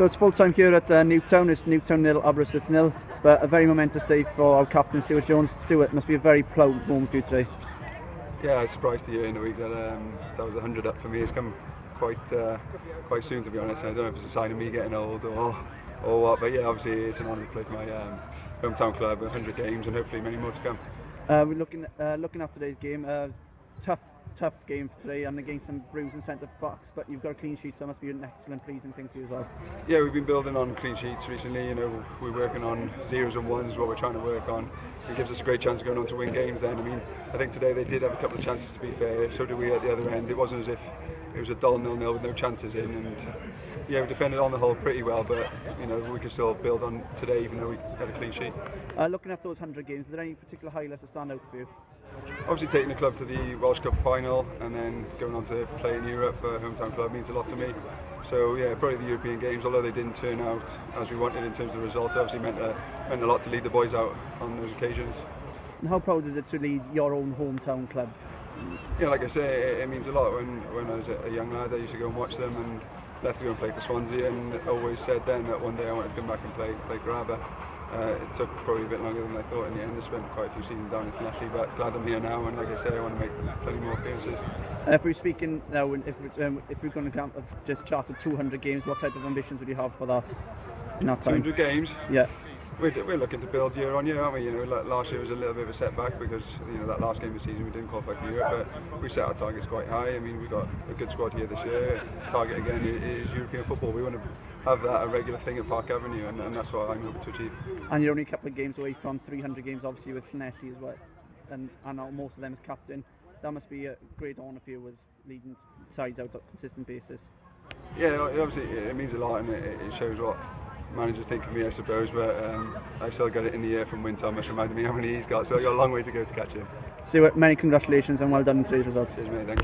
So it's full time here at Newtown. It's Newtown 0, Aberystwyth 0, but a very momentous day for our captain Stuart Jones. Stuart, must be a very proud moment for you today. Yeah, I was surprised to hear in the week that that was 100 up for me. It's come quite soon, to be honest. I don't know if it's a sign of me getting old or what, but yeah, obviously it's an honour to play for my hometown club. 100 games and hopefully many more to come. We're looking at today's game. Tough game for today, and against some bruising centre backs, but you've got a clean sheet, so it must be an excellent, pleasing thing for you as well. Yeah, we've been building on clean sheets recently. You know, we're working on zeros and ones is what we're trying to work on. It gives us a great chance of going on to win games then. I mean, I think today they did have a couple of chances, to be fair, so did we at the other end. It wasn't as if it was a dull 0-0 with no chances in, and yeah, we defended on the whole pretty well, but you know, we could still build on today even though we had a clean sheet. Looking at those 100 games, is there any particular highlights that stand out for you? Obviously taking the club to the Welsh Cup final and then going on to play in Europe for a hometown club means a lot to me. So yeah, probably the European games, although they didn't turn out as we wanted in terms of the result, obviously meant a lot to lead the boys out on those occasions. And how proud is it to lead your own hometown club? Yeah, like I say, it means a lot. When I was a young lad, I used to go and watch them and left to go and play for Swansea, and always said then that one day I wanted to come back and play for Aber. It took probably a bit longer than I thought in the end. I spent quite a few seasons down internationally, but glad I'm here now, and like I say, I want to make plenty more appearances. If we're speaking now, if we're going to just charted 200 games, what type of ambitions would you have for that in that time? 200 games? Yeah. We're looking to build year on year, aren't we? You know, last year was a little bit of a setback because you know that last game of the season we didn't qualify for Europe, but we set our targets quite high. I mean, we've got a good squad here this year. Target again is European football. We want to have that a regular thing at Park Avenue, and that's what I'm hoping to achieve. And you're only a couple of games away from 300 games, obviously with Llanelli as well, and most of them as captain. That must be a great honour for you, as leading sides out on a consistent basis. Yeah, obviously it means a lot, and it shows what managers think of me, I suppose, but I still got it in the air from Newtown, which reminded me how many he's got, so I've got a long way to go to catch him. Stuart, many congratulations and well done in today's results. Cheers, mate, thank you.